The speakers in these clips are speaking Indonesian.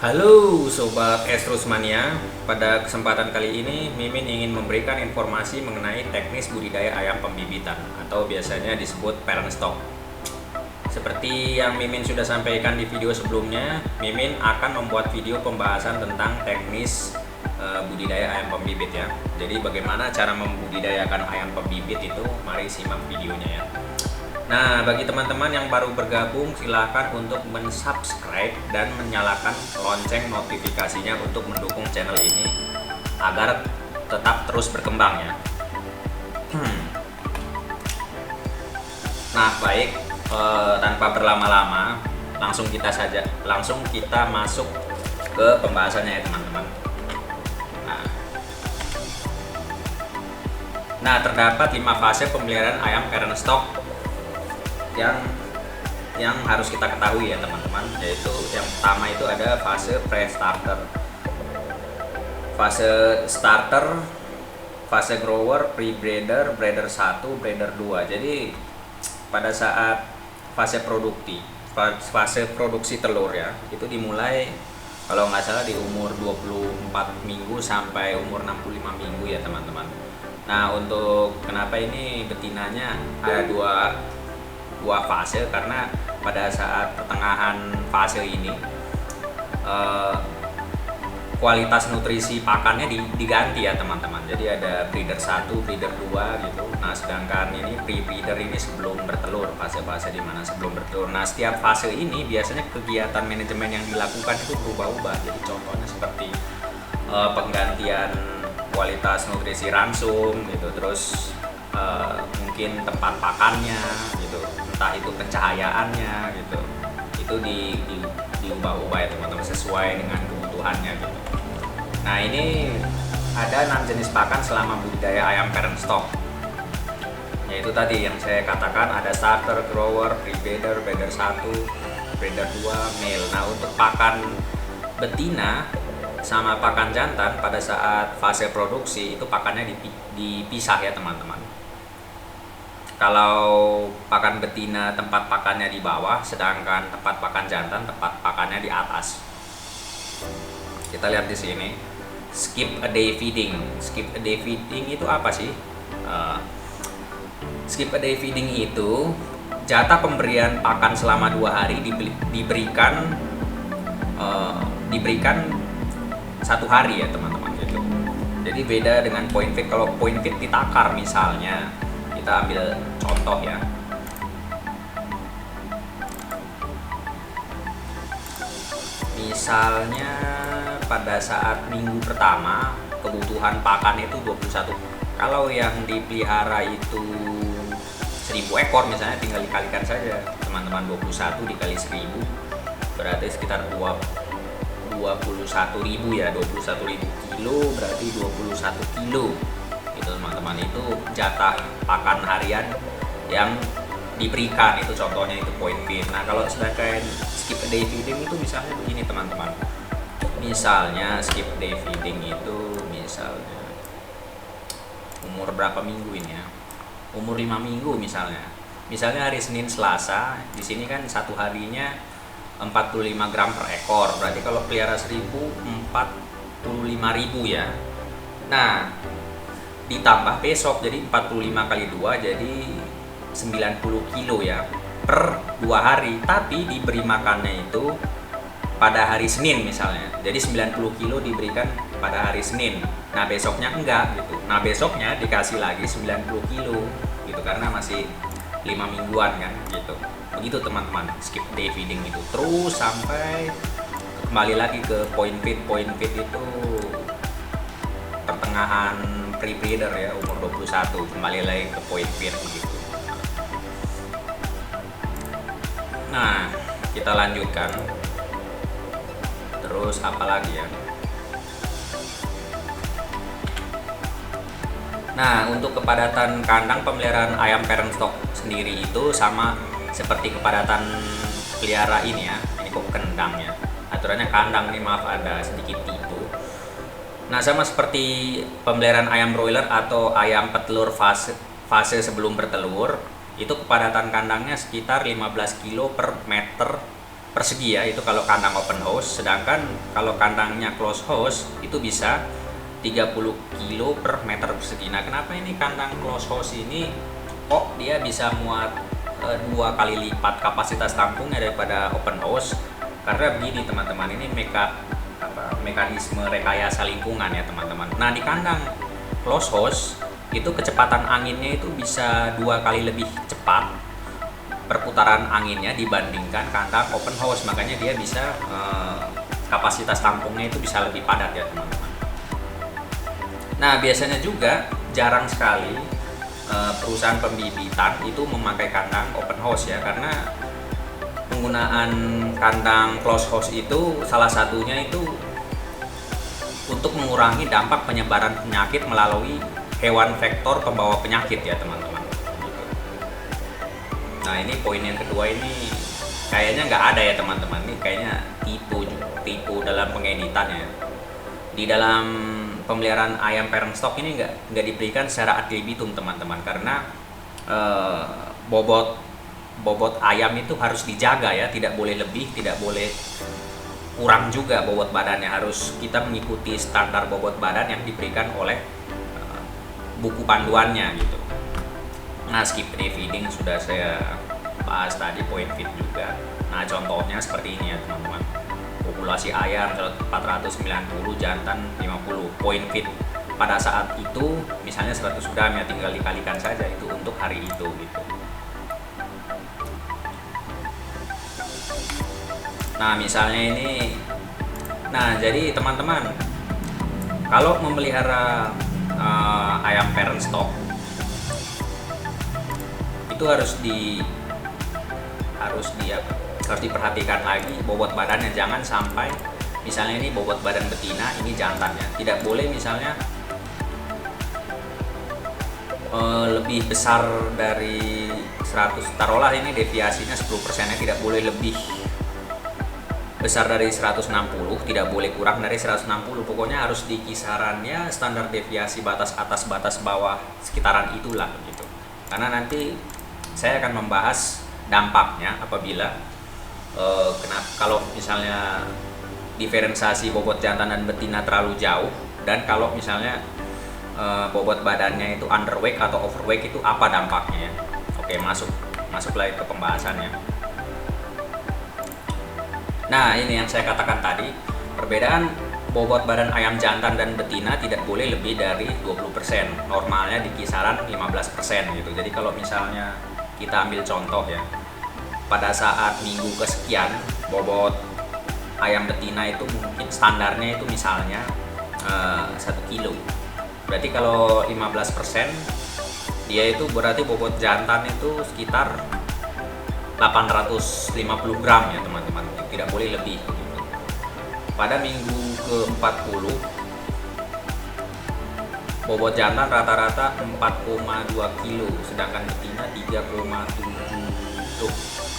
Halo Sobat Estrusmania, pada kesempatan kali ini Mimin ingin memberikan informasi mengenai teknis budidaya ayam pembibitan atau biasanya disebut parent stock. Seperti yang Mimin sudah sampaikan di video sebelumnya, Mimin akan membuat video pembahasan tentang teknis budidaya ayam pembibit ya. Jadi bagaimana cara membudidayakan ayam pembibit itu, mari simak videonya ya. Nah, bagi teman-teman yang baru bergabung, silakan untuk mensubscribe dan menyalakan lonceng notifikasinya untuk mendukung channel ini agar tetap terus berkembang ya. Nah, baik, tanpa berlama-lama, langsung kita masuk ke pembahasannya ya teman-teman. Nah, terdapat 5 fase pemeliharaan ayam parent stock yang harus kita ketahui ya teman-teman, yaitu yang pertama itu ada fase pre-starter, fase starter, fase grower, pre-breeder, breeder 1, breeder 2. Jadi pada saat fase produksi telur ya, itu dimulai kalau nggak salah di umur 24 minggu sampai umur 65 minggu ya teman-teman. Nah, untuk kenapa ini betinanya ada dua fase, karena pada saat pertengahan fase ini kualitas nutrisi pakannya diganti ya teman-teman. Jadi ada breeder 1, breeder 2 gitu. Nah, sedangkan ini pre-breeder ini sebelum bertelur, fase-fase di mana sebelum bertelur. Nah, setiap fase ini biasanya kegiatan manajemen yang dilakukan itu berubah-ubah. Jadi contohnya seperti penggantian kualitas nutrisi ransum gitu, terus mungkin tempat pakannya gitu, entah itu pencahayaannya gitu, itu diubah-ubah ya teman-teman sesuai dengan kebutuhannya gitu. Nah, ini ada 6 jenis pakan selama budidaya ayam parent stock, yaitu tadi yang saya katakan ada starter, grower, pre-breeder, breeder 1, breeder 2, male. Nah, untuk pakan betina sama pakan jantan pada saat fase produksi itu pakannya dipisah ya teman-teman. Kalau pakan betina tempat pakannya di bawah, sedangkan tempat pakan jantan tempat pakannya di atas. Kita lihat di sini, skip a day feeding. Skip a day feeding itu apa sih? Skip a day feeding itu jatah pemberian pakan selama 2 hari diberikan 1 hari ya teman-teman gitu. Jadi beda dengan point feed. Kalau point feed ditakar misalnya, kita ambil contoh ya. Misalnya pada saat minggu pertama kebutuhan pakan itu 21. Kalau yang dipelihara itu 1000 ekor misalnya, tinggal dikalikan saja teman-teman, 21 dikali 1000 berarti sekitar 21.000 ya, 21.000 kilo berarti 21 kilo itu teman-teman. Itu jatah pakan harian yang diberikan, itu contohnya itu point feed. Nah, kalau sedangkan skip day feeding itu misalnya begini teman-teman. Misalnya skip day feeding itu misalnya umur berapa minggu ini ya, umur 5 minggu misalnya hari Senin Selasa, di sini kan satu harinya 45 gram per ekor, berarti kalau pelihara 1000 45.000 ya. Nah, ditambah besok jadi 45 kali 2 jadi 90 kilo ya per 2 hari, tapi diberi makannya itu pada hari Senin misalnya, jadi 90 kilo diberikan pada hari Senin. Nah, besoknya enggak gitu. Nah, besoknya dikasih lagi 90 kilo gitu, karena masih 5 mingguan kan gitu. Begitu teman-teman, skip day feeding itu terus sampai kembali lagi ke point feed. Point feed itu pertengahan pre-breeder ya, umur 21 kembali lagi ke point feed begitu. Nah, kita lanjutkan. Terus apa lagi ya? Nah, untuk kepadatan kandang pemeliharaan ayam parent stock sendiri itu sama seperti kepadatan pelihara ini ya. Ini kok kendang ya. Aturannya kandang, ini maaf ada sedikit tipu. Nah, sama seperti pemeliharaan ayam broiler atau ayam petelur fase sebelum bertelur, itu kepadatan kandangnya sekitar 15 kilo per meter persegi ya, itu kalau kandang open house. Sedangkan kalau kandangnya close house itu bisa 30 kilo per meter persegi. Nah, kenapa ini kandang close house ini kok dia bisa muat 2 kali lipat kapasitas tampungnya daripada open house? Karena begini teman-teman, ini mekanisme rekayasa lingkungan ya teman-teman. Nah, di kandang close house itu kecepatan anginnya itu bisa 2 kali lebih cepat perputaran anginnya dibandingkan kandang open house, makanya dia bisa kapasitas tampungnya itu bisa lebih padat ya teman-teman. Nah, biasanya juga jarang sekali perusahaan pembibitan itu memakai kandang open house ya, karena penggunaan kandang close house itu salah satunya itu untuk mengurangi dampak penyebaran penyakit melalui hewan vektor pembawa penyakit ya teman-teman. Nah, ini poin yang kedua ini kayaknya nggak ada ya teman-teman, ini kayaknya tipu dalam pengeditannya. Di dalam pemeliharaan ayam parent stock ini nggak diberikan secara ad libitum teman-teman, karena bobot ayam itu harus dijaga ya, tidak boleh lebih, tidak boleh kurang juga bobot badannya, harus kita mengikuti standar bobot badan yang diberikan oleh buku panduannya gitu. Nah, skip day feeding sudah saya bahas tadi, point feed juga. Nah, contohnya seperti ini ya teman-teman. Populasi ayam 490, jantan 50. Point feed pada saat itu misalnya 100 gram ya, tinggal dikalikan saja itu untuk hari itu gitu. Nah, misalnya ini, nah jadi teman-teman kalau memelihara ayam parent stock itu harus diperhatikan lagi bobot badannya. Jangan sampai misalnya ini bobot badan betina, ini jantannya, tidak boleh misalnya lebih besar dari 100, taruhlah ini deviasinya 10%-nya tidak boleh lebih besar dari 160, tidak boleh kurang dari 160, pokoknya harus di kisarannya standar deviasi batas atas batas bawah sekitaran itulah gitu. Karena nanti saya akan membahas dampaknya apabila kalau misalnya diferensiasi bobot jantan dan betina terlalu jauh, dan kalau misalnya bobot badannya itu underweight atau overweight, itu apa dampaknya ya. Oke, masuk lagi ke pembahasannya. Nah, ini yang saya katakan tadi, perbedaan bobot badan ayam jantan dan betina tidak boleh lebih dari 20%, normalnya di kisaran 15% gitu. Jadi kalau misalnya kita ambil contoh ya, pada saat minggu kesekian bobot ayam betina itu mungkin standarnya itu misalnya 1 kilo. Berarti kalau 15%, dia itu berarti bobot jantan itu sekitar 850 gram ya teman-teman, tidak boleh lebih gitu. Pada minggu ke-40 bobot jantan rata-rata 4,2 kilo, sedangkan betina 3,7. Tuh,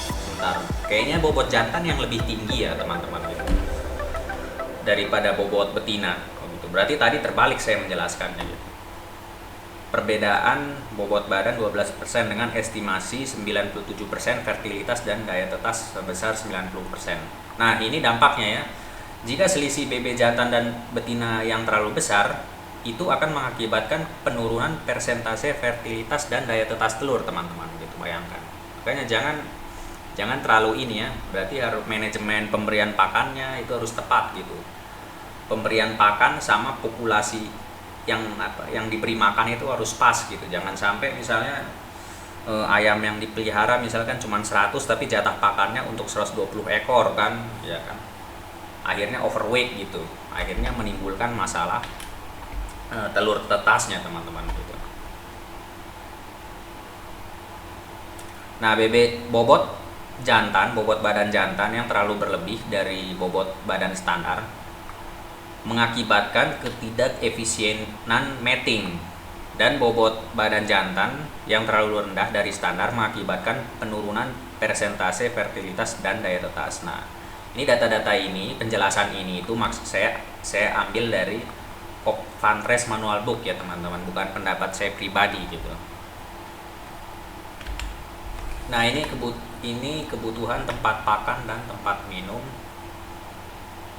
sebentar, kayaknya bobot jantan yang lebih tinggi ya teman-teman gitu, daripada bobot betina gitu. Berarti tadi terbalik saya menjelaskannya gitu. Perbedaan bobot badan 12% dengan estimasi 97% fertilitas dan daya tetas sebesar 90%. Nah, ini dampaknya ya. Jika selisih BB jantan dan betina yang terlalu besar, itu akan mengakibatkan penurunan persentase fertilitas dan daya tetas telur, teman-teman gitu, bayangkan. Makanya jangan terlalu ini ya. Berarti harus manajemen pemberian pakannya itu harus tepat gitu. Pemberian pakan sama populasi yang diberi makan itu harus pas gitu. Jangan sampai misalnya ayam yang dipelihara misalkan cuma 100 tapi jatah pakannya untuk 120 ekor kan, ya kan. Akhirnya overweight gitu. Akhirnya menimbulkan masalah telur tetasnya, teman-teman gitu. Nah, bobot badan jantan yang terlalu berlebih dari bobot badan standar mengakibatkan ketidakefisienan mating, dan bobot badan jantan yang terlalu rendah dari standar mengakibatkan penurunan persentase fertilitas dan daya tetas. Nah, ini data-data ini, penjelasan ini itu maksud saya ambil dari Fanres Manual Book ya teman-teman, bukan pendapat saya pribadi gitu. Nah, ini kebutuhan tempat pakan dan tempat minum,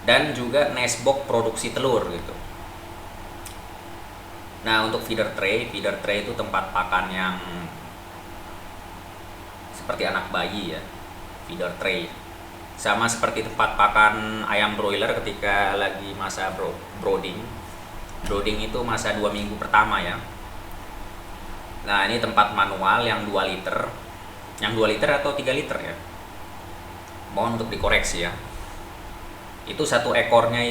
dan juga nestbox produksi telur gitu. Nah, untuk feeder tray itu tempat pakan yang seperti anak bayi ya, feeder tray. Sama seperti tempat pakan ayam broiler ketika lagi masa brooding. Brooding itu masa 2 minggu pertama ya. Nah, ini tempat manual yang 2 liter. Yang 2 liter atau 3 liter ya? Mohon untuk dikoreksi ya. Itu satu ekornya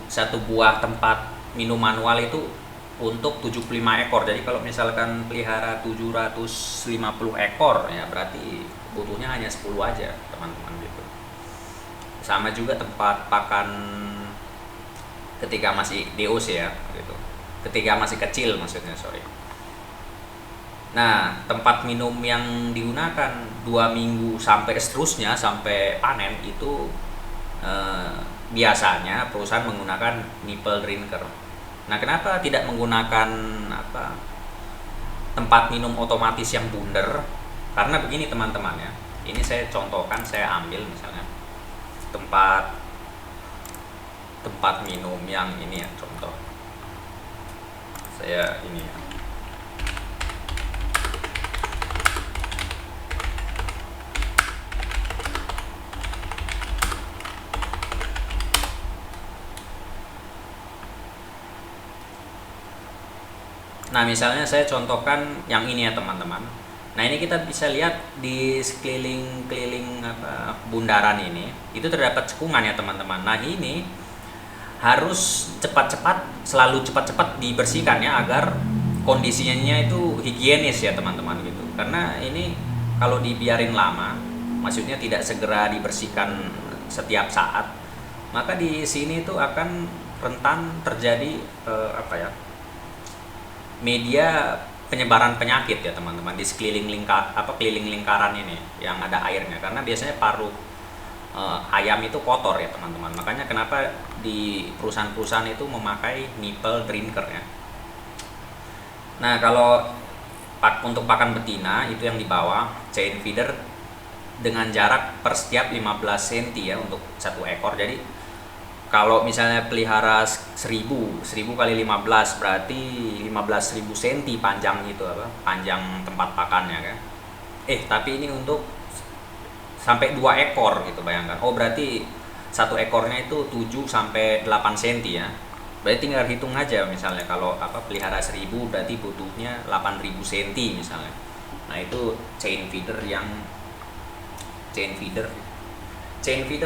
satu buah tempat minum manual itu untuk 75 ekor. Jadi kalau misalkan pelihara 750 ekor ya berarti butuhnya hanya 10 aja, teman-teman gitu. Sama juga tempat pakan ketika masih DOC ya gitu. Ketika masih kecil maksudnya, sorry. Nah, tempat minum yang digunakan 2 minggu sampai seterusnya sampai panen itu biasanya perusahaan menggunakan nipple drinker. Nah, kenapa tidak menggunakan tempat minum otomatis yang bundar? Karena begini teman-teman ya. Ini saya contohkan, saya ambil misalnya tempat minum yang ini ya, contoh. Saya ini ya. Nah, misalnya saya contohkan yang ini ya teman-teman. Nah, ini kita bisa lihat di sekeliling bundaran ini itu terdapat cekungan ya teman-teman. Nah, ini harus selalu cepat-cepat dibersihkan ya agar kondisinya itu higienis ya teman-teman gitu. Karena ini kalau dibiarin lama, maksudnya tidak segera dibersihkan setiap saat, maka di sini itu akan rentan terjadi media penyebaran penyakit ya teman-teman di sekeliling keliling lingkaran ini yang ada airnya, karena biasanya paru ayam itu kotor ya teman-teman. Makanya kenapa di perusahaan-perusahaan itu memakai nipple drinker ya. Nah, kalau untuk pakan betina itu yang di bawah chain feeder dengan jarak per setiap 15 cm ya untuk satu ekor. Jadi kalau misalnya pelihara 1000 kali 15 berarti 15.000 cm panjang itu panjang tempat pakannya kan. Tapi ini untuk sampai 2 ekor gitu, bayangkan. Oh, berarti satu ekornya itu 7 sampai 8 cm ya. Berarti tinggal hitung aja, misalnya kalau pelihara 1000 berarti butuhnya 8.000 cm misalnya. Nah, itu chain feeder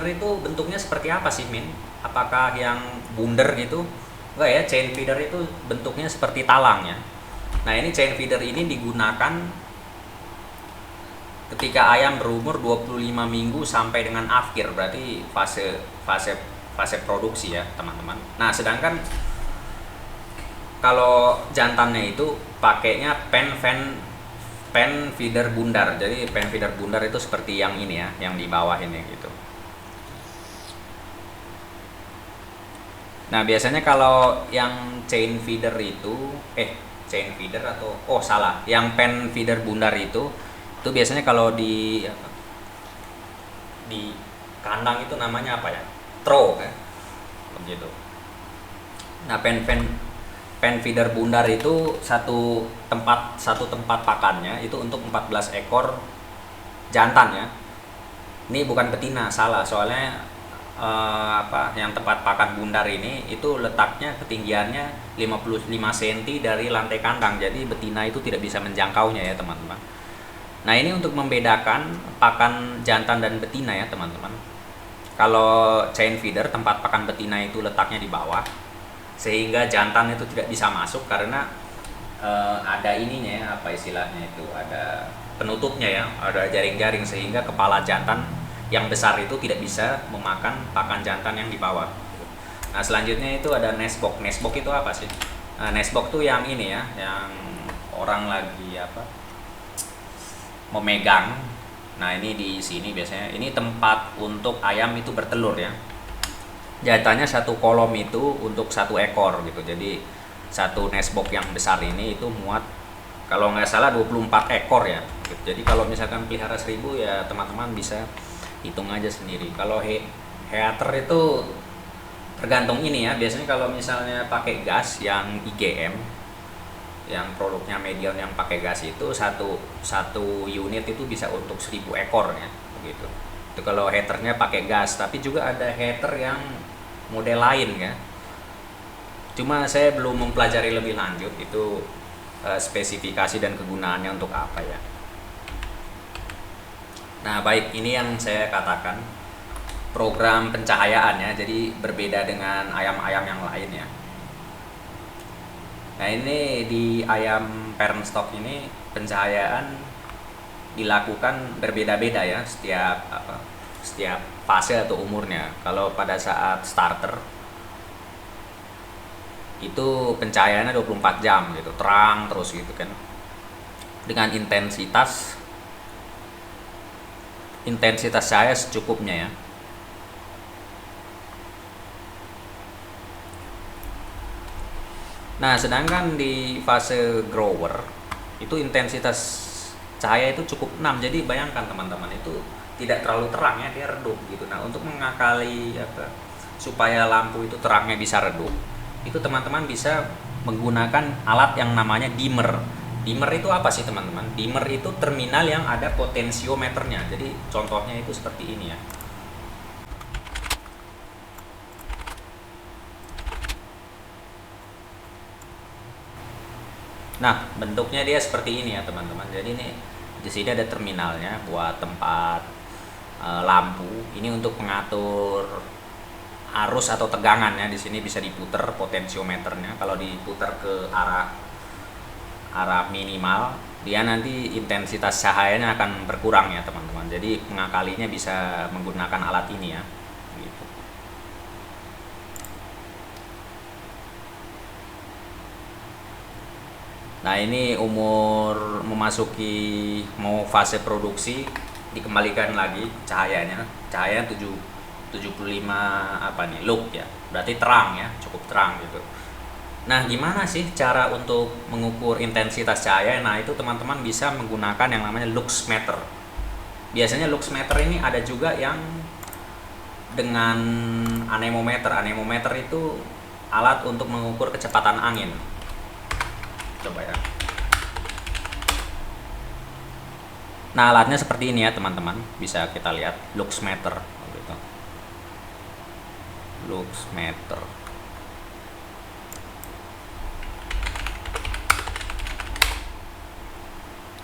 itu bentuknya seperti apa sih, Min? Apakah yang bundar gitu? Enggak ya, chain feeder itu bentuknya seperti talang ya. Nah, ini chain feeder ini digunakan ketika ayam berumur 25 minggu sampai dengan akhir, berarti fase produksi ya, teman-teman. Nah, sedangkan kalau jantannya itu pakainya pen feeder bundar. Jadi pen feeder bundar itu seperti yang ini ya, yang di bawah ini gitu. Nah, biasanya kalau yang chain feeder itu yang pen feeder bundar itu biasanya kalau di kandang itu namanya apa ya? Trough kan. Begitu. Nah, pen feeder bundar itu satu tempat pakannya itu untuk 14 ekor jantan ya. Ini bukan betina, salah. Soalnya yang tempat pakan bundar ini itu letaknya ketinggiannya 55 cm dari lantai kandang. Jadi betina itu tidak bisa menjangkaunya ya, teman-teman. Nah, ini untuk membedakan pakan jantan dan betina ya, teman-teman. Kalau chain feeder tempat pakan betina itu letaknya di bawah, sehingga jantan itu tidak bisa masuk karena ada ininya ya, istilahnya itu, ada penutupnya ya, ada jaring-jaring, sehingga kepala jantan yang besar itu tidak bisa memakan pakan jantan yang di bawah. Nah, selanjutnya itu ada nestbox. Nestbox itu apa sih? Nah, nestbox tuh yang ini ya, yang orang lagi memegang. Nah, ini di sini biasanya ini tempat untuk ayam itu bertelur ya. Jantannya satu kolom itu untuk satu ekor gitu. Jadi satu nestbox yang besar ini itu muat kalau nggak salah 24 ekor ya. Jadi kalau misalkan pelihara 1000 ya teman-teman bisa hitung aja sendiri. Kalau heater itu tergantung ini ya, biasanya kalau misalnya pakai gas yang IGM, yang produknya Medion yang pakai gas itu satu unit itu bisa untuk 1000 ekor ya begitu. Itu kalau heaternya pakai gas, tapi juga ada heater yang model lain ya. Cuma saya belum mempelajari lebih lanjut itu spesifikasi dan kegunaannya untuk apa ya. Nah baik, ini yang saya katakan program pencahayaan ya, jadi berbeda dengan ayam-ayam yang lain ya. Nah ini di ayam parent stock ini pencahayaan dilakukan berbeda-beda ya setiap fase atau umurnya. Kalau pada saat starter itu pencahayaannya 24 jam gitu, terang terus gitu kan, dengan intensitas cahaya secukupnya ya. Nah sedangkan di fase grower itu intensitas cahaya itu cukup 6, jadi bayangkan teman-teman itu tidak terlalu terang ya, dia redup gitu. Nah untuk mengakali supaya lampu itu terangnya bisa redup, itu teman-teman bisa menggunakan alat yang namanya dimmer. Dimmer itu apa sih teman-teman? Dimmer itu terminal yang ada potensiometernya. Jadi contohnya itu seperti ini ya. Nah bentuknya dia seperti ini ya teman-teman. Jadi ini di sini ada terminalnya buat tempat lampu. Ini untuk mengatur arus atau tegangan ya. Di sini bisa diputar potensiometernya. Kalau diputar ke arah minimal, dia nanti intensitas cahayanya akan berkurang ya teman-teman. Jadi mengakalinya bisa menggunakan alat ini ya. Gitu. Nah ini umur memasuki mau fase produksi, dikembalikan lagi cahayanya 75 lux ya, berarti terang ya, cukup terang gitu. Nah gimana sih cara untuk mengukur intensitas cahaya? Nah itu teman-teman bisa menggunakan yang namanya lux meter. Biasanya lux meter ini ada juga yang dengan anemometer. Anemometer itu alat untuk mengukur kecepatan angin. Coba ya. Nah alatnya seperti ini ya teman-teman, bisa kita lihat lux meter gitu. Lux meter.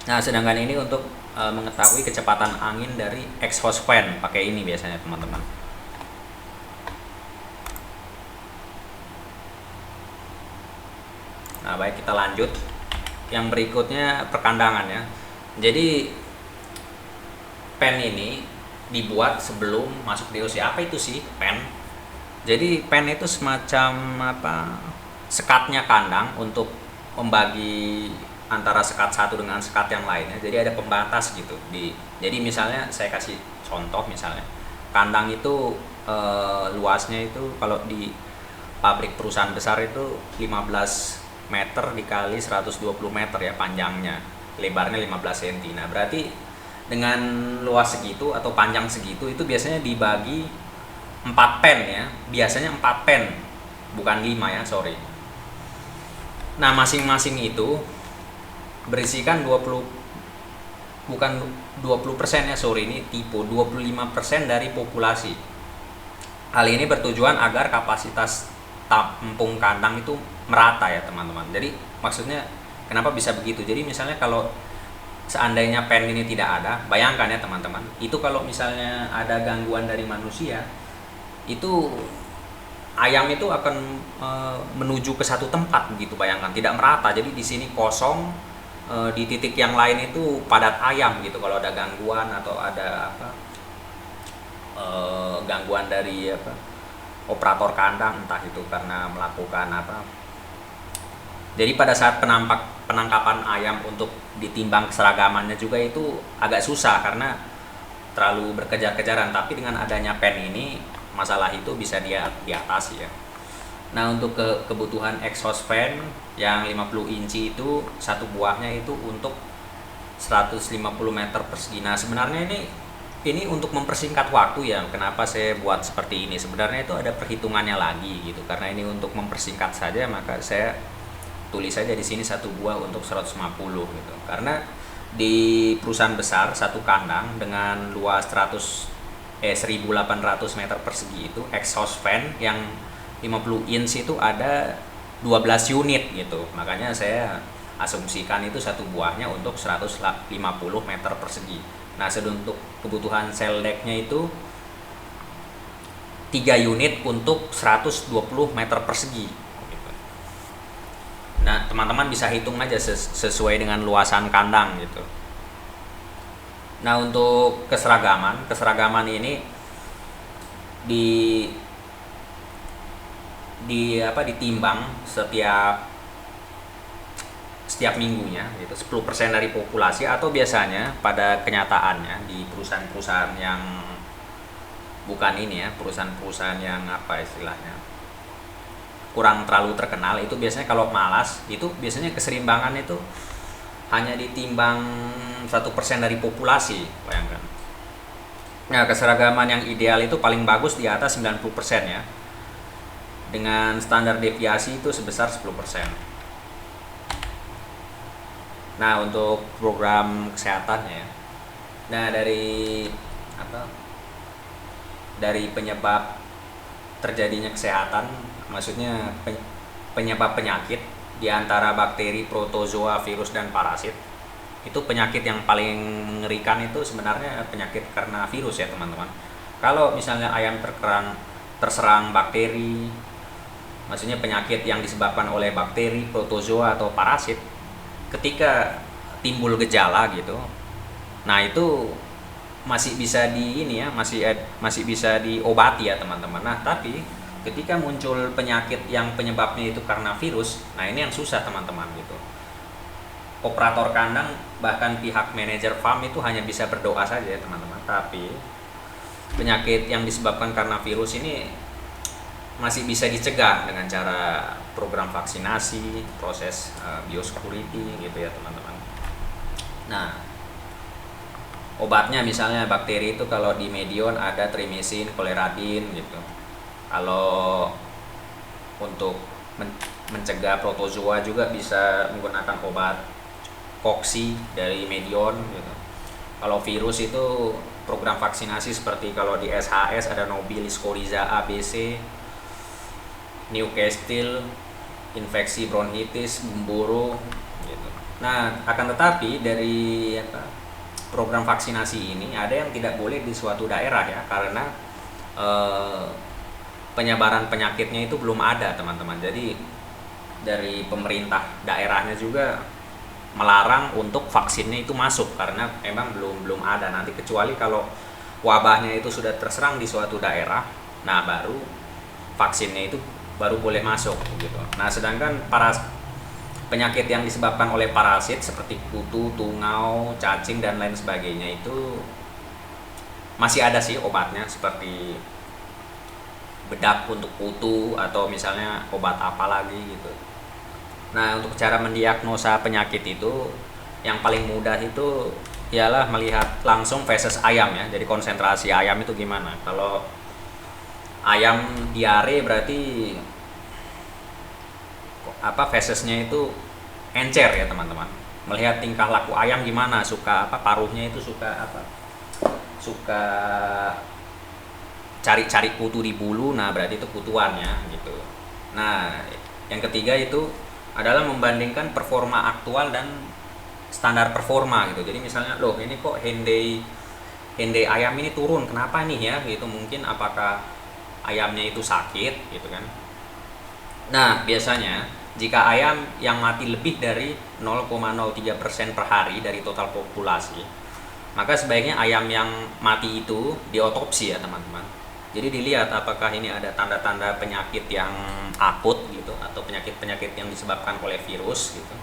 Nah sedangkan ini untuk mengetahui kecepatan angin dari exhaust fan, pakai ini biasanya teman-teman. Nah baik, kita lanjut. Yang berikutnya perkandangan ya. Jadi pen ini dibuat sebelum masuk di usia. Apa itu sih pen? Jadi pen itu semacam sekatnya kandang untuk membagi antara sekat satu dengan sekat yang lainnya. Jadi ada pembatas gitu. Jadi misalnya saya kasih contoh, misalnya kandang itu luasnya itu kalau di pabrik perusahaan besar itu 15 meter dikali 120 meter ya panjangnya, lebarnya 15 cm. Nah berarti dengan luas segitu atau panjang segitu itu biasanya dibagi 4 pen ya, biasanya 4 pen, bukan 5 ya, sorry. Nah masing-masing itu berisikan 20% ya, sorry ini tipe 25% dari populasi. Hal ini bertujuan agar kapasitas tampung kandang itu merata ya teman-teman. Jadi maksudnya kenapa bisa begitu? Jadi misalnya kalau seandainya pen ini tidak ada, bayangkan ya teman-teman, itu kalau misalnya ada gangguan dari manusia, itu ayam itu akan menuju ke satu tempat begitu, bayangkan tidak merata. Jadi di sini kosong, di titik yang lain itu padat ayam gitu. Kalau ada gangguan atau ada gangguan dari operator kandang, entah itu karena melakukan jadi pada saat penangkapan ayam untuk ditimbang keseragamannya juga itu agak susah karena terlalu berkejar-kejaran. Tapi dengan adanya pen ini masalah itu bisa diatasi ya. Nah untuk kebutuhan exhaust fan yang 50 inci itu satu buahnya itu untuk 150 meter persegi. Nah sebenarnya ini untuk mempersingkat waktu ya, kenapa saya buat seperti ini. Sebenarnya itu ada perhitungannya lagi gitu. Karena ini untuk mempersingkat saja, maka saya tulis saja di sini satu buah untuk 150 gitu. Karena di perusahaan besar satu kandang dengan luas 1800 meter persegi itu exhaust fan yang 50 inch itu ada 12 unit gitu. Makanya saya asumsikan itu satu buahnya untuk 150 meter persegi. Nah, untuk kebutuhan sel decknya itu 3 unit untuk 120 meter persegi. Nah, teman-teman bisa hitung aja sesuai dengan luasan kandang gitu. Nah, untuk keseragaman ini ditimbang setiap minggunya gitu, 10% dari populasi, atau biasanya pada kenyataannya di perusahaan-perusahaan yang bukan ini ya, perusahaan-perusahaan yang apa istilahnya kurang terlalu terkenal, itu biasanya kalau malas itu biasanya keseimbangan itu hanya ditimbang 1% dari populasi, bayangkan. Nah, keseragaman yang ideal itu paling bagus di atas 90% ya, dengan standar deviasi itu sebesar 10%. Nah, untuk program kesehatannya, nah dari penyebab terjadinya kesehatan, maksudnya penyebab penyakit di antara bakteri, protozoa, virus, dan parasit. Itu penyakit yang paling mengerikan itu sebenarnya penyakit karena virus ya teman-teman. Kalau misalnya ayam terserang bakteri, maksudnya penyakit yang disebabkan oleh bakteri, protozoa, atau parasit, ketika timbul gejala gitu, nah itu masih bisa masih bisa diobati ya teman-teman. Nah tapi ketika muncul penyakit yang penyebabnya itu karena virus, nah ini yang susah teman-teman gitu. Operator kandang bahkan pihak manajer farm itu hanya bisa berdoa saja ya teman-teman. Tapi penyakit yang disebabkan karena virus ini masih bisa dicegah dengan cara program vaksinasi, proses biosecurity gitu ya teman-teman. Nah, obatnya misalnya bakteri itu kalau di medion ada trimesin, koleradin gitu. Kalau untuk mencegah protozoa juga bisa menggunakan obat koksi dari medion gitu. Kalau virus itu program vaksinasi seperti kalau di SHS ada Nobilis coryza ABC, Newcastle, infeksi bronkitis, gumboro gitu. Nah, akan tetapi dari program vaksinasi ini ada yang tidak boleh di suatu daerah ya, karena penyebaran penyakitnya itu belum ada teman-teman. Jadi dari pemerintah daerahnya juga melarang untuk vaksinnya itu masuk karena memang belum ada nanti, kecuali kalau wabahnya itu sudah terserang di suatu daerah, nah baru vaksinnya itu baru boleh masuk gitu. Nah, sedangkan penyakit yang disebabkan oleh parasit seperti kutu, tungau, cacing, dan lain sebagainya itu masih ada sih obatnya, seperti bedak untuk kutu atau misalnya obat apa lagi gitu. Nah, untuk cara mendiagnosa penyakit itu yang paling mudah itu ialah melihat langsung feses ayam ya. Jadi konsentrasi ayam itu gimana. Kalau ayam diare berarti fesesnya itu encer ya teman-teman. Melihat tingkah laku ayam gimana, suka paruhnya itu suka cari-cari kutu di bulu, nah berarti itu kutuannya gitu. Nah, yang ketiga itu adalah membandingkan performa aktual dan standar performa gitu. Jadi misalnya, loh ini kok Henday ayam ini turun, kenapa nih ya gitu, mungkin apakah ayamnya itu sakit gitu kan. Nah, biasanya jika ayam yang mati lebih dari 0,03% per hari dari total populasi, maka sebaiknya ayam yang mati itu diotopsi ya teman-teman. Jadi dilihat apakah ini ada tanda-tanda penyakit yang akut gitu, atau penyakit-penyakit yang disebabkan oleh virus gitu,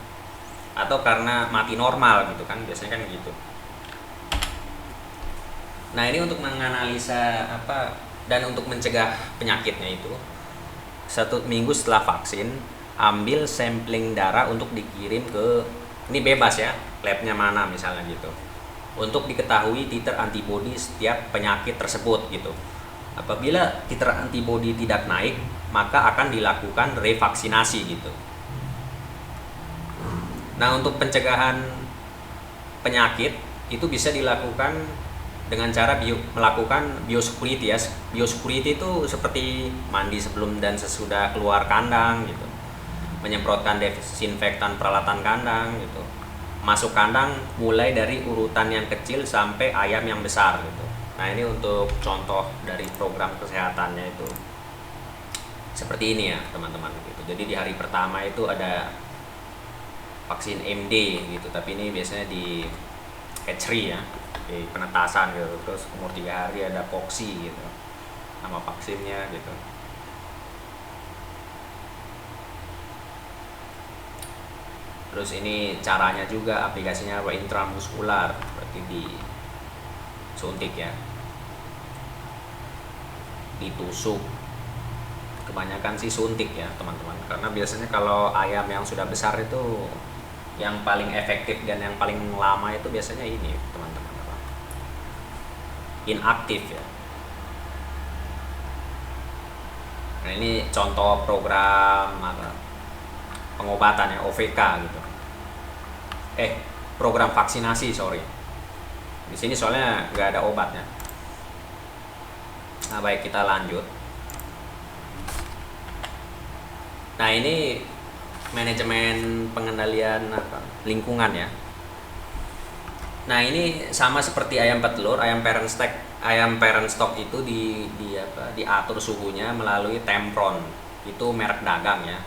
atau karena mati normal gitu kan, biasanya kan gitu. Nah, ini untuk menganalisa dan untuk mencegah penyakitnya itu 1 minggu setelah vaksin, ambil sampling darah untuk dikirim ke, ini bebas ya, labnya mana misalnya gitu, untuk diketahui titer antibodi setiap penyakit tersebut gitu. Apabila titer antibodi tidak naik, maka akan dilakukan revaksinasi gitu. Nah, untuk pencegahan penyakit itu bisa dilakukan dengan cara melakukan biosecurity ya. Biosecurity itu seperti mandi sebelum dan sesudah keluar kandang gitu, menyemprotkan desinfektan peralatan kandang gitu, masuk kandang mulai dari urutan yang kecil sampai ayam yang besar gitu. Nah, ini untuk contoh dari program kesehatannya itu seperti ini ya teman-teman gitu. Jadi di hari pertama itu ada vaksin MD gitu, tapi ini biasanya di hatchery ya, di penetasan gitu. Terus umur 3 hari ada poxi gitu, nama vaksinnya gitu. Terus ini caranya juga, aplikasinya intramuskular, berarti disuntik ya, ditusuk. Kebanyakan sih suntik ya teman-teman, karena biasanya kalau ayam yang sudah besar itu yang paling efektif dan yang paling lama itu biasanya ini teman-teman, inaktif ya. Nah, ini contoh program pengobatan ya, OVK gitu. Program vaksinasi, sorry. Di sini soalnya nggak ada obatnya. Nah, baik, kita lanjut. Nah, ini manajemen pengendalian lingkungan ya. Nah, ini sama seperti ayam petelur, ayam parent stock itu diatur suhunya melalui Tempron. Itu merek dagang ya.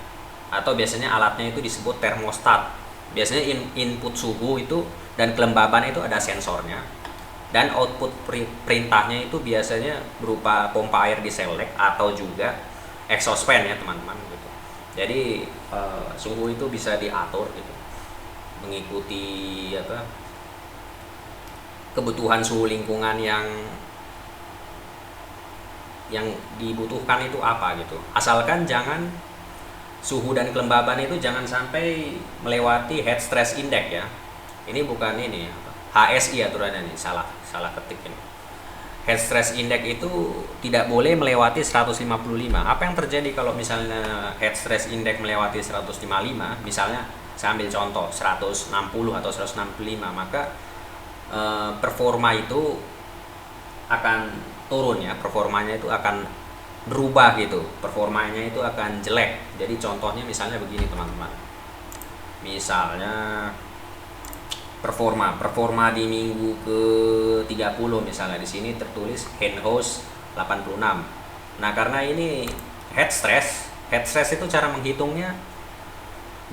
Atau biasanya alatnya itu disebut termostat. Biasanya input suhu itu dan kelembaban itu ada sensornya. Dan output perintahnya itu biasanya berupa pompa air di selek atau juga exhaust fan ya teman-teman gitu. Jadi suhu itu bisa diatur gitu, mengikuti kebutuhan suhu lingkungan yang dibutuhkan itu apa gitu. Asalkan jangan suhu dan kelembaban itu jangan sampai melewati heat stress index ya. Ini bukan ini HSI aturannya nih, salah ketik ini. Heat stress index itu tidak boleh melewati 155. Apa yang terjadi kalau misalnya heat stress index melewati 155? Misalnya saya ambil contoh 160 atau 165, maka performa itu akan turun ya, performanya itu akan berubah gitu, performanya itu akan jelek. Jadi contohnya misalnya begini teman-teman, misalnya performa di minggu ke 30 misalnya, di sini tertulis Henhouse 86. Nah, karena ini heat stress itu cara menghitungnya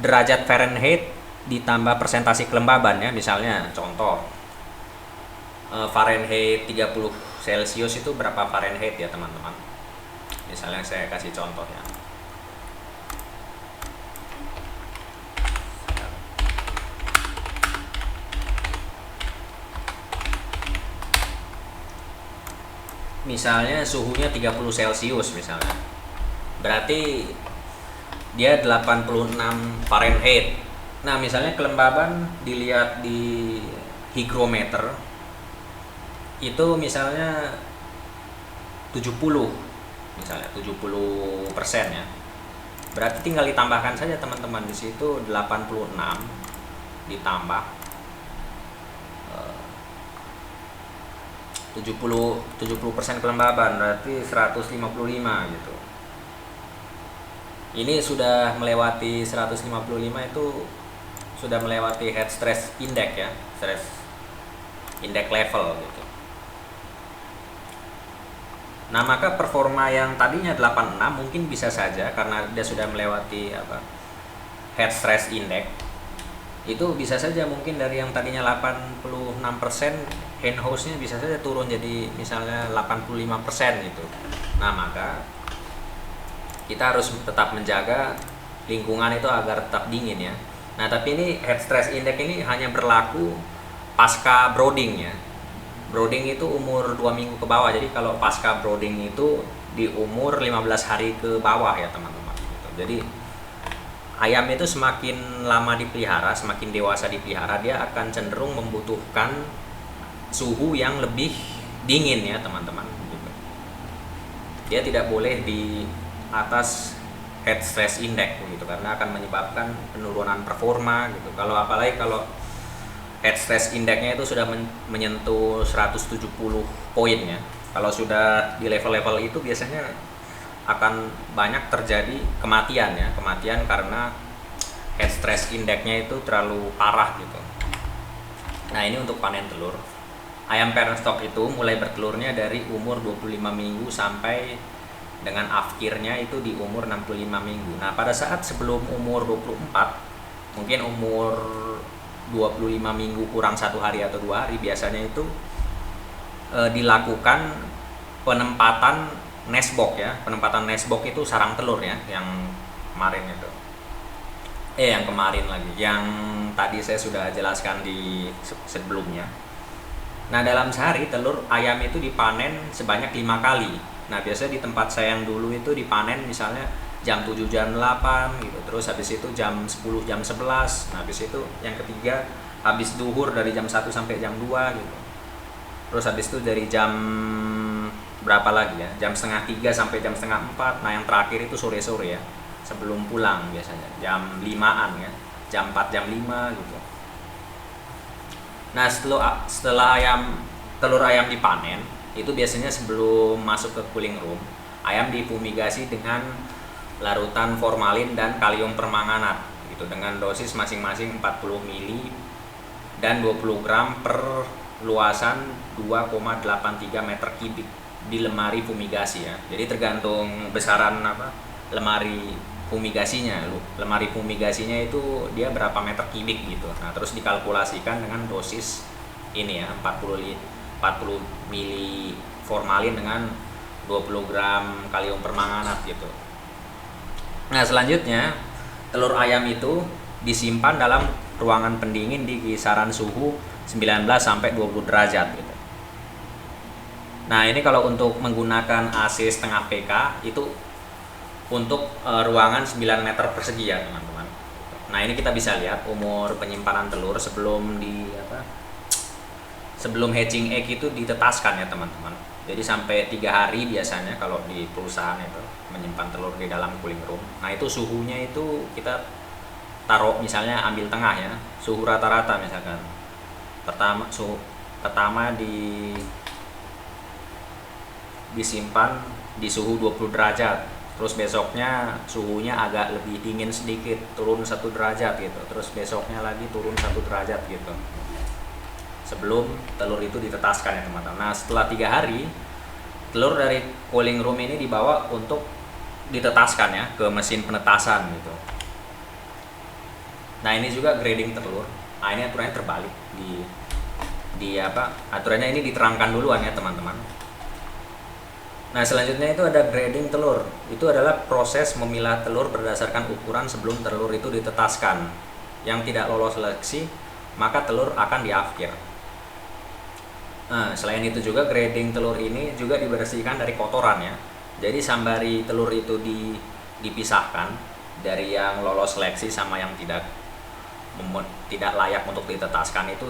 derajat Fahrenheit ditambah persentase kelembaban ya. Misalnya contoh Fahrenheit 30 Celcius itu berapa Fahrenheit ya teman-teman. Misalnya saya kasih contoh ya. Misalnya suhunya 30 Celcius misalnya, berarti dia 86 Fahrenheit. Nah, misalnya kelembaban dilihat di hygrometer itu misalnya 70, misalnya 70% ya. Berarti tinggal ditambahkan saja teman-teman, di situ 86 ditambah 70% kelembaban, berarti 155 gitu. Ini sudah melewati 155, itu sudah melewati heat stress index ya, stress index level gitu. Nah, maka performa yang tadinya 86 mungkin bisa saja karena dia sudah melewati heat stress index, itu bisa saja mungkin dari yang tadinya 86%, Henhouse-nya bisa saja turun jadi misalnya 85% gitu. Nah, maka kita harus tetap menjaga lingkungan itu agar tetap dingin ya. Nah, tapi ini heat stress index ini hanya berlaku pasca brooding ya. Brooding itu umur 2 minggu ke bawah. Jadi kalau pasca brooding itu di umur 15 hari ke bawah ya teman-teman. Jadi ayam itu semakin lama dipelihara, semakin dewasa dipelihara, dia akan cenderung membutuhkan suhu yang lebih dingin ya teman-teman. Dia tidak boleh di atas head stress index gitu, karena akan menyebabkan penurunan performa gitu. Apalagi kalau head stress indexnya itu sudah menyentuh 170 poin ya. Kalau sudah di level-level itu biasanya akan banyak terjadi kematian ya, kematian karena head stress indexnya itu terlalu parah gitu. Nah, ini untuk panen telur. Ayam parent stock itu mulai bertelurnya dari umur 25 minggu sampai dengan akhirnya itu di umur 65 minggu. Nah, pada saat sebelum umur 24, mungkin umur 25 minggu kurang 1 hari atau 2 hari, biasanya itu dilakukan penempatan nestbox ya. Penempatan nestbox itu sarang telur ya, yang kemarin itu. Yang kemarin lagi, yang tadi saya sudah jelaskan di sebelumnya. Nah, dalam sehari telur ayam itu dipanen sebanyak 5 kali. Nah, biasanya di tempat saya yang dulu itu dipanen misalnya jam 7, jam 8 gitu. Terus habis itu jam 10, jam 11. Nah, habis itu yang ketiga habis duhur dari jam 1 sampai jam 2 gitu. Terus habis itu dari jam berapa lagi ya? Jam setengah 3 sampai jam setengah 4. Nah, yang terakhir itu sore-sore ya. Sebelum pulang biasanya jam 5-an ya. Jam 4, jam 5 gitu. Nah, setelah telur ayam dipanen, itu biasanya sebelum masuk ke cooling room, ayam difumigasi dengan larutan formalin dan kalium permanganat gitu, dengan dosis masing-masing 40 mili dan 20 gram per luasan 2,83 meter kubik di lemari fumigasi ya. Jadi tergantung besaran lemari fumigasinya. Lemari fumigasinya itu dia berapa meter kubik gitu. Nah, terus dikalkulasikan dengan dosis ini ya, 40 mili formalin dengan 20 gram kalium permanganat gitu. Nah, selanjutnya telur ayam itu disimpan dalam ruangan pendingin di kisaran suhu 19 sampai 20 derajat gitu. Nah, ini kalau untuk menggunakan AC setengah PK itu untuk ruangan 9 meter persegi ya teman-teman. Nah, ini kita bisa lihat umur penyimpanan telur sebelum hatching egg itu ditetaskan ya teman-teman. Jadi sampai 3 hari biasanya kalau di perusahaan itu menyimpan telur di dalam cooling room. Nah, itu suhunya itu kita taruh misalnya ambil tengah ya, suhu rata-rata misalkan. Suhu pertama disimpan di suhu 20 derajat. Terus besoknya suhunya agak lebih dingin sedikit, turun 1 derajat gitu. Terus besoknya lagi turun 1 derajat gitu. Sebelum telur itu ditetaskan ya teman-teman. Nah, setelah 3 hari, telur dari cooling room ini dibawa untuk ditetaskan ya ke mesin penetasan gitu. Nah, ini juga grading telur. Nah, ini aturannya terbalik aturannya ini diterangkan duluan ya teman-teman. Nah, selanjutnya itu ada grading telur. Itu adalah proses memilah telur berdasarkan ukuran sebelum telur itu ditetaskan. Yang tidak lolos seleksi, maka telur akan diafkir. Nah, selain itu juga grading telur ini juga dibersihkan dari kotoran ya. Jadi sambari telur itu dipisahkan dari yang lolos seleksi sama yang tidak layak untuk ditetaskan itu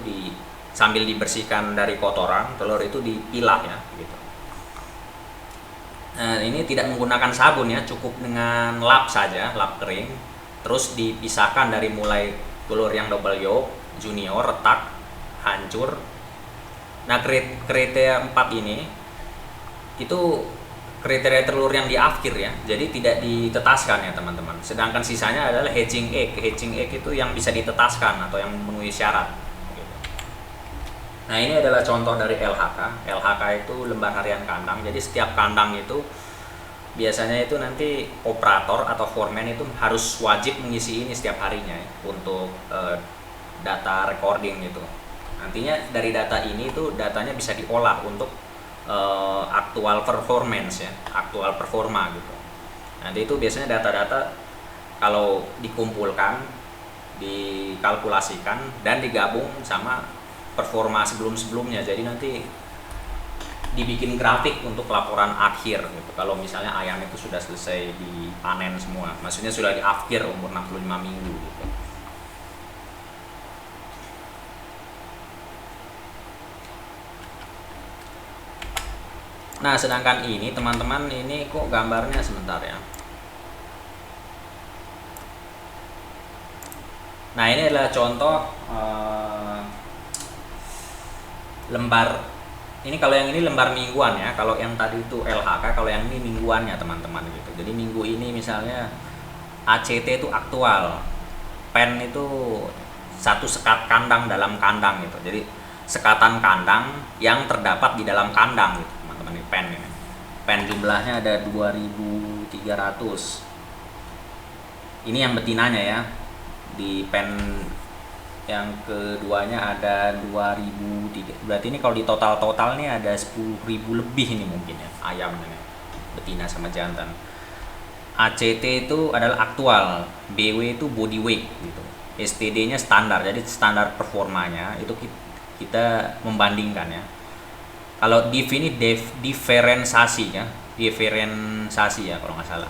sambil dibersihkan dari kotoran, telur itu dipilah ya gitu. Nah, ini tidak menggunakan sabun ya, cukup dengan lap saja, lap kering. Terus dipisahkan dari mulai telur yang double yolk, junior, retak, hancur. Nah, kriteria 4 ini itu kriteria telur yang diafkir ya, jadi tidak ditetaskan ya teman-teman. Sedangkan sisanya adalah hatching egg. Hatching egg itu yang bisa ditetaskan atau yang memenuhi syarat. Nah, ini adalah contoh dari LHK. LHK itu lembar harian kandang. Jadi setiap kandang itu biasanya itu nanti operator atau foreman itu harus wajib mengisi ini setiap harinya ya, untuk data recording gitu. Nantinya dari data ini itu datanya bisa diolah untuk aktual performance ya, aktual performa gitu. Nanti itu biasanya data-data kalau dikumpulkan, dikalkulasikan dan digabung sama performa sebelum-sebelumnya. Jadi nanti dibikin grafik untuk laporan akhir gitu. Kalau misalnya ayam itu sudah selesai dipanen semua, maksudnya sudah di akhir umur 65 minggu gitu. Nah, sedangkan ini teman-teman, ini kok gambarnya sebentar ya. Nah, ini adalah contoh lembar. Ini kalau yang ini lembar mingguan ya. Kalau yang tadi itu LHK, kalau yang ini mingguannya teman-teman gitu. Jadi minggu ini misalnya ACT itu aktual. Pen itu satu sekat kandang dalam kandang gitu. Jadi sekatan kandang yang terdapat di dalam kandang gitu teman-teman. Ini pen ini. Pen jumlahnya ada 2300. Ini yang betinanya ya. Di pen yang keduanya ada 2003. Berarti ini kalau di total nih ada 10.000 lebih ini mungkin ya ayam ini, betina sama jantan. ACT itu adalah aktual, BW itu body weight gitu, STD-nya standar. Jadi standar performanya itu kita membandingkan ya. Kalau div ini diferensiasi ya, diferensiasi ya kalau nggak salah.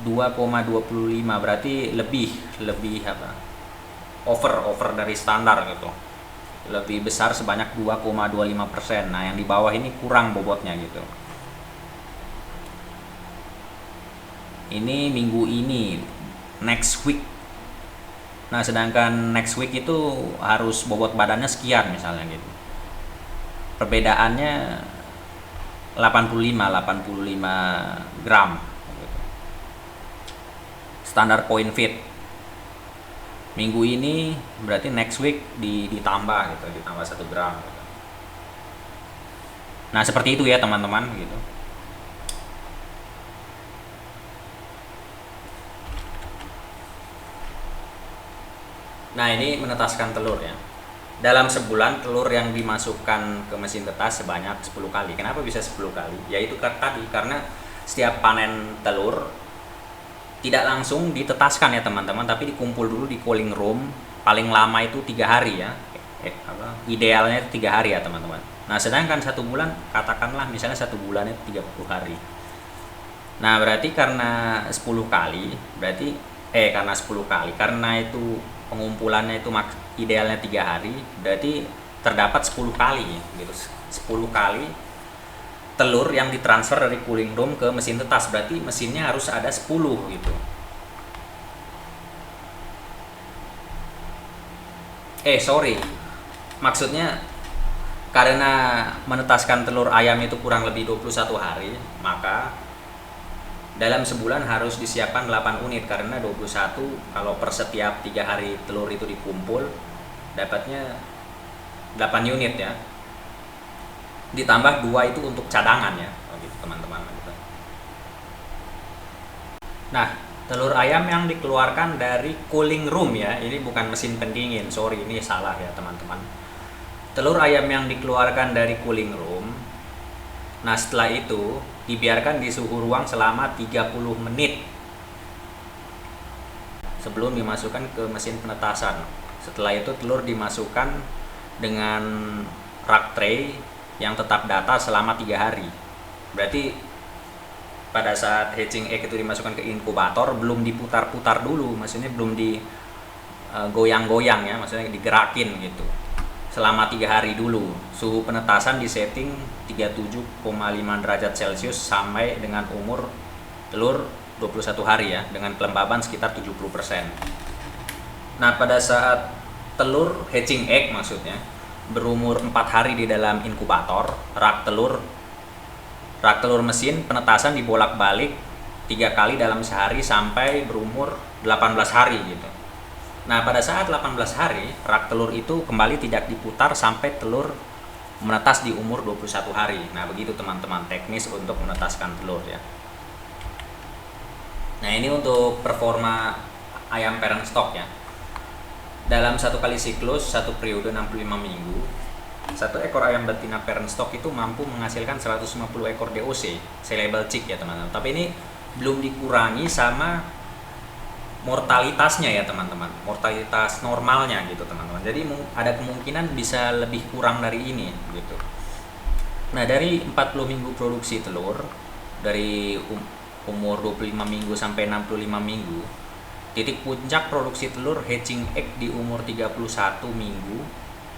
2,25 berarti lebih apa? Over dari standar gitu, lebih besar sebanyak 2,25%. Nah, yang di bawah ini kurang bobotnya gitu. Ini minggu ini, next week. Nah, sedangkan next week itu harus bobot badannya sekian misalnya gitu. Perbedaannya 85 gram gitu. Standar point fit. Minggu ini berarti next week ditambah gitu, ditambah 1 gram gitu. Nah, seperti itu ya teman-teman gitu. Nah, ini menetaskan telur ya. Dalam sebulan telur yang dimasukkan ke mesin tetas sebanyak 10 kali. Kenapa bisa 10 kali? Yaitu tadi karena setiap panen telur tidak langsung ditetaskan ya teman-teman, tapi dikumpul dulu di cooling room, paling lama itu 3 hari ya. Idealnya 3 hari ya teman-teman. Nah, sedangkan 1 bulan, katakanlah misalnya 1 bulan itu 30 hari. Nah, berarti karena 10 kali, berarti karena 10 kali, karena itu pengumpulannya itu idealnya 3 hari, berarti terdapat 10 kali gitu. 10 kali telur yang ditransfer dari cooling room ke mesin tetas, berarti mesinnya harus ada 10 gitu. Maksudnya karena menetaskan telur ayam itu kurang lebih 21 hari, maka dalam sebulan harus disiapkan 8 unit, karena 21 kalau per setiap 3 hari telur itu dikumpul dapatnya 8 unit ya. Ditambah 2 itu untuk cadangan ya, gitu teman-teman gitu. Nah, telur ayam yang dikeluarkan dari cooling room ya, ini bukan mesin pendingin, sorry ini salah ya teman-teman. Telur ayam yang dikeluarkan dari cooling room, nah setelah itu dibiarkan di suhu ruang selama 30 menit sebelum dimasukkan ke mesin penetasan. Setelah itu telur dimasukkan dengan rack tray yang tetap data selama 3 hari. Berarti pada saat hatching egg itu dimasukkan ke inkubator belum diputar-putar dulu, maksudnya belum digoyang-goyang ya, maksudnya digerakin gitu. Selama 3 hari dulu. Suhu penetasan disetting 37,5 derajat Celcius sampai dengan umur telur 21 hari ya, dengan kelembaban sekitar 70%. Nah, pada saat telur hatching egg maksudnya berumur 4 hari di dalam inkubator, rak telur mesin penetasan dibolak-balik 3 kali dalam sehari sampai berumur 18 hari gitu. Nah, pada saat 18 hari, rak telur itu kembali tidak diputar sampai telur menetas di umur 21 hari. Nah, begitu teman-teman teknis untuk menetaskan telur ya. Nah, ini untuk performa ayam parent stock ya. Dalam 1 kali siklus, 1 periode 65 minggu, 1 ekor ayam betina parent stock itu mampu menghasilkan 150 ekor DOC, sellable chick ya teman-teman. Tapi ini belum dikurangi sama mortalitasnya ya teman-teman, mortalitas normalnya gitu teman-teman. Jadi ada kemungkinan bisa lebih kurang dari ini gitu. Nah, dari 40 minggu produksi telur, dari umur 25 minggu sampai 65 minggu, titik puncak produksi telur hatching egg di umur 31 minggu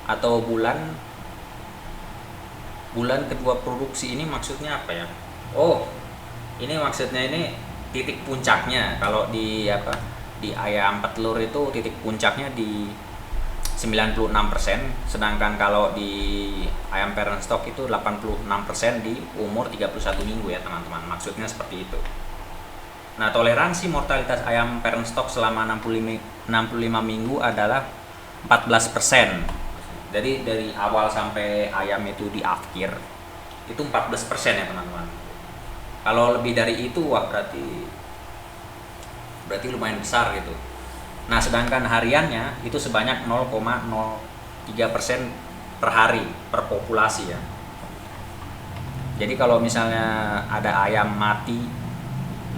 atau bulan kedua produksi. Ini maksudnya apa ya? Oh, ini maksudnya ini titik puncaknya. Kalau di di ayam petelur itu titik puncaknya di 96%, sedangkan kalau di ayam parent stock itu 86% di umur 31 minggu ya teman-teman. Maksudnya seperti itu. Nah, toleransi mortalitas ayam parent stock selama 65 minggu adalah 14%. Jadi dari awal sampai ayam itu di akhir itu 14% ya teman-teman. Kalau lebih dari itu, wah berarti lumayan besar gitu. Nah, sedangkan hariannya itu sebanyak 0,03% per hari per populasi ya. Jadi kalau misalnya ada ayam mati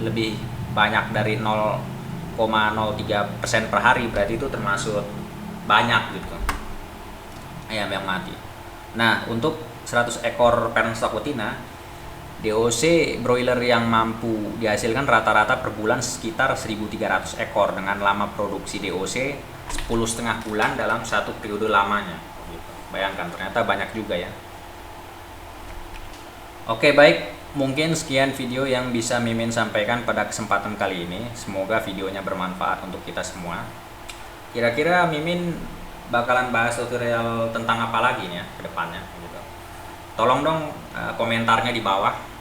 lebih banyak dari 0,03% per hari, berarti itu termasuk banyak gitu ayam yang mati. Nah, untuk 100 ekor parent stock betina, DOC broiler yang mampu dihasilkan rata-rata per bulan sekitar 1.300 ekor dengan lama produksi DOC 10,5 bulan dalam satu periode lamanya. Bayangkan, ternyata banyak juga ya. Oke, baik, mungkin sekian video yang bisa Mimin sampaikan pada kesempatan kali ini. Semoga videonya bermanfaat untuk kita semua. Kira-kira Mimin bakalan bahas tutorial tentang apa lagi nih ya ke depannya gitu. Tolong dong komentarnya di bawah.